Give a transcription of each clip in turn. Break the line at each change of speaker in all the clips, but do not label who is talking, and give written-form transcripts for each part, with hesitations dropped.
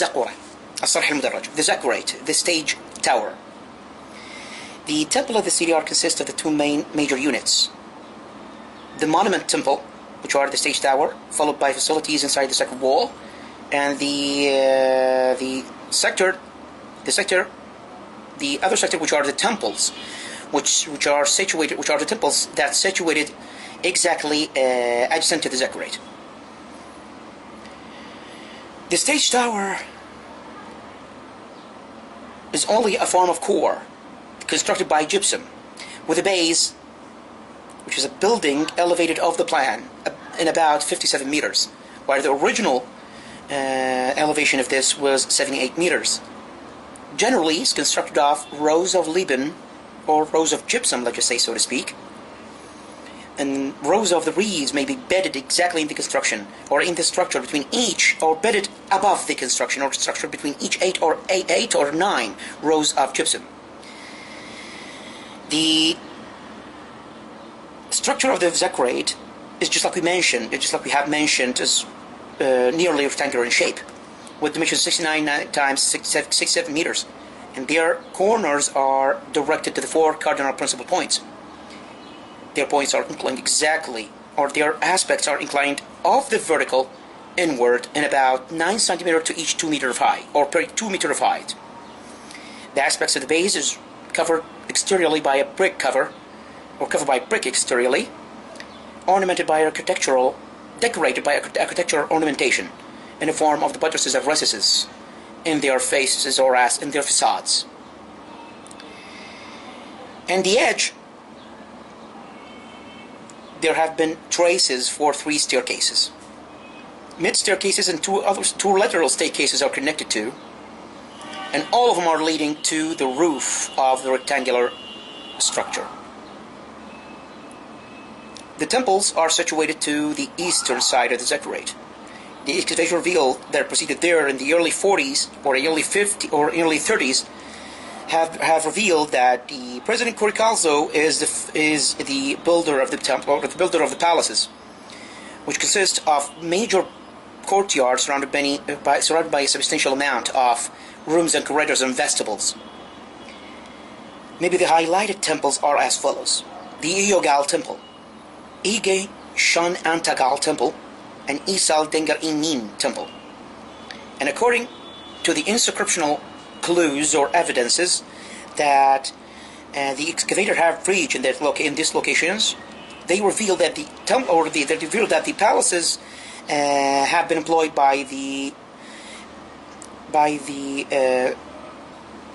زقورة الصرح المدرج, the ziggurat, the stage tower. The temple of the CDR consists of the two major units. The monument temple, which are the stage tower, followed by facilities inside the second wall, and the other sector, which are the temples, which are the temples that situated exactly adjacent to the ziggurat. The stage tower is only a form of core constructed by gypsum, with a base, which is a building elevated off the plan in about 57 meters, while the original elevation of this was 78 meters. Generally, it's constructed of rows of Lebanon, or rows of gypsum, let's just say, so to speak, and rows of the reeds may be bedded exactly in the construction, or in the structure between each, or bedded above the construction, or structured between each eight or nine rows of gypsum. The structure of the ziggurat is just like we have mentioned, is nearly rectangular in shape, with dimensions 69 times 67 meters, and their corners are directed to the four cardinal principal points. Their points are inclined exactly, or their aspects are inclined off the vertical inward in about 9 centimeters to each 2 meters of height, or per 2 meters of height. The aspects of the base is covered exteriorly by a brick cover, or covered by brick exteriorly, decorated by architectural ornamentation in the form of the buttresses of recesses in their faces or as in their facades. And the edge, there have been traces for 3 staircases. Mid staircases and two lateral staircases are connected to, and all of them are leading to the roof of the rectangular structure. The temples are situated to the eastern side of the ziggurat. The excavation revealed that proceeded there in the early 40s or early 50s or early 30s have revealed that the President Coricalzo is the builder of the temple, or the builder of the palaces, which consist of major courtyards surrounded by a substantial amount of rooms and corridors and vestibules. Maybe the highlighted temples are as follows: the Iogal Temple, Ige Shan Antagal Temple, and Isal Dengar Inin Temple. And according to the inscriptional clues or evidences that the excavator have reached in these locations, they reveal that the temple, or they reveal that the palaces have been employed by the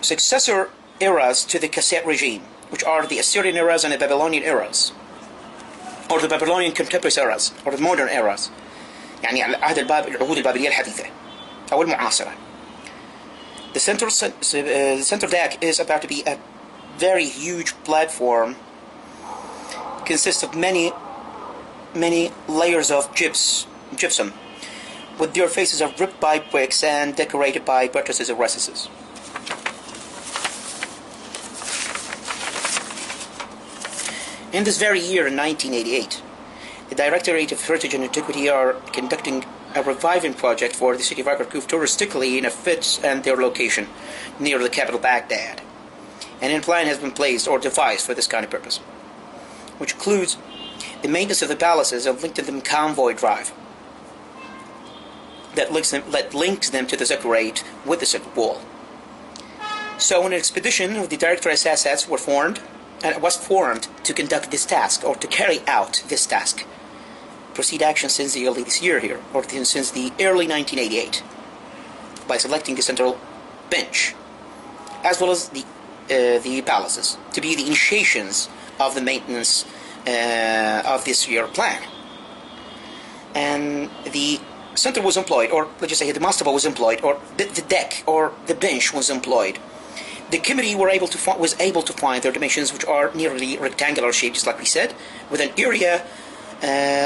successor eras to the Cassette regime, which are the Assyrian eras and the Babylonian eras, or the Babylonian contemporary eras, or the modern eras, يعني عهد العهود البابلية الحديثة أو المعاصرة. The center deck is about to be a very huge platform, consists of many layers of gypsum, with their faces are ripped by bricks and decorated by buttresses and recesses. In this very year, in 1988, the Directorate of Heritage and Antiquity are conducting a reviving project for the city of Caqarquf touristically in a fit and their location near the capital Baghdad. And a plan has been placed or devised for this kind of purpose, which includes the maintenance of the palaces and linked to them convoy drive that links them to the ziggurat with the ziggurat wall. So an expedition with the Directorate's assets was formed to conduct this task, or to carry out this task. Proceed action since the early this year here, or since the early 1988, by selecting the central bench, as well as the palaces, to be the initiations of the maintenance of this year plan. And the center was employed, or let's just say the mastaba was employed, or the deck or the bench was employed. The committee was able to find their dimensions, which are nearly rectangular shape, just like we said, with an area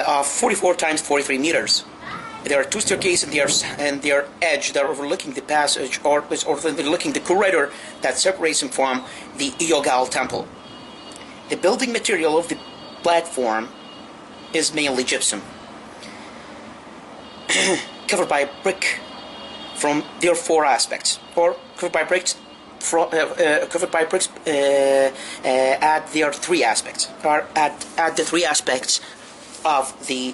of 44 times 43 meters. There are 2 staircases and their edge that are overlooking the passage, or overlooking the corridor that separates them from the Iogal Temple. The building material of the platform is mainly gypsum, covered by a brick from their four aspects, or covered by bricks add their three aspects, or add the three aspects of the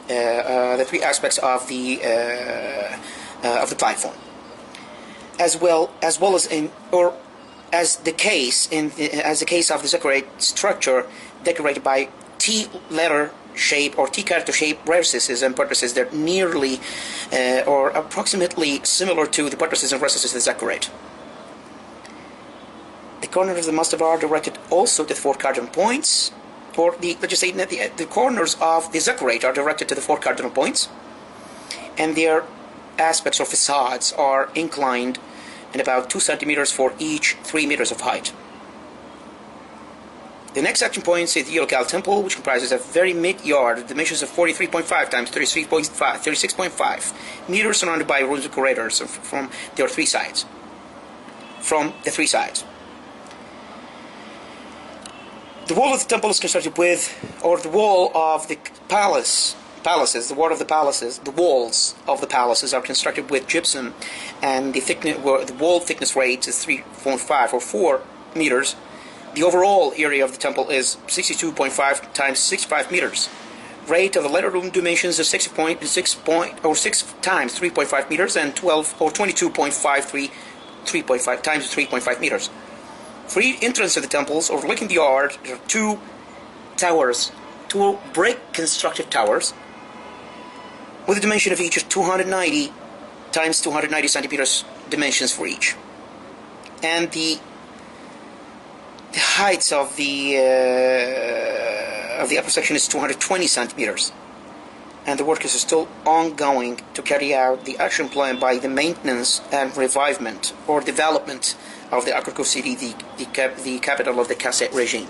platform, as well as in, or as the case of the ziggurat structure decorated by T-letter shape or T-character shape recesses and buttresses that nearly or approximately similar to the buttresses and recesses of the ziggurat. The corners of the mastaba are directed also to the four cardinal points, or let's just say that the corners of the ziggurat are directed to the four cardinal points, and their aspects or facades are inclined in about 2 centimeters for each 3 meters of height. The next action point is the Yellow Temple, which comprises a very mid-yard with dimensions of 43.5 times 36.5 meters, surrounded by rooms of corridors from the three sides. The wall of the temple is constructed with, or the wall of the walls of the palaces are constructed with gypsum, and the wall thickness rate is 3.5 or 4 meters. The overall area of the temple is 62.5 times 65 meters. Rate of the letter room dimensions is 6 times 3.5 meters and 12 or 22.53 3.5 times 3.5 meters. For each entrance of the temples overlooking the yard, there are two brick constructed towers, with a dimension of each of 290 times 290 centimeters dimensions for each. And the height of the upper section is 220 centimeters. And the work is still ongoing to carry out the action plan by the maintenance and revivement or development of the Caqarquf city, the capital of the Cassette regime.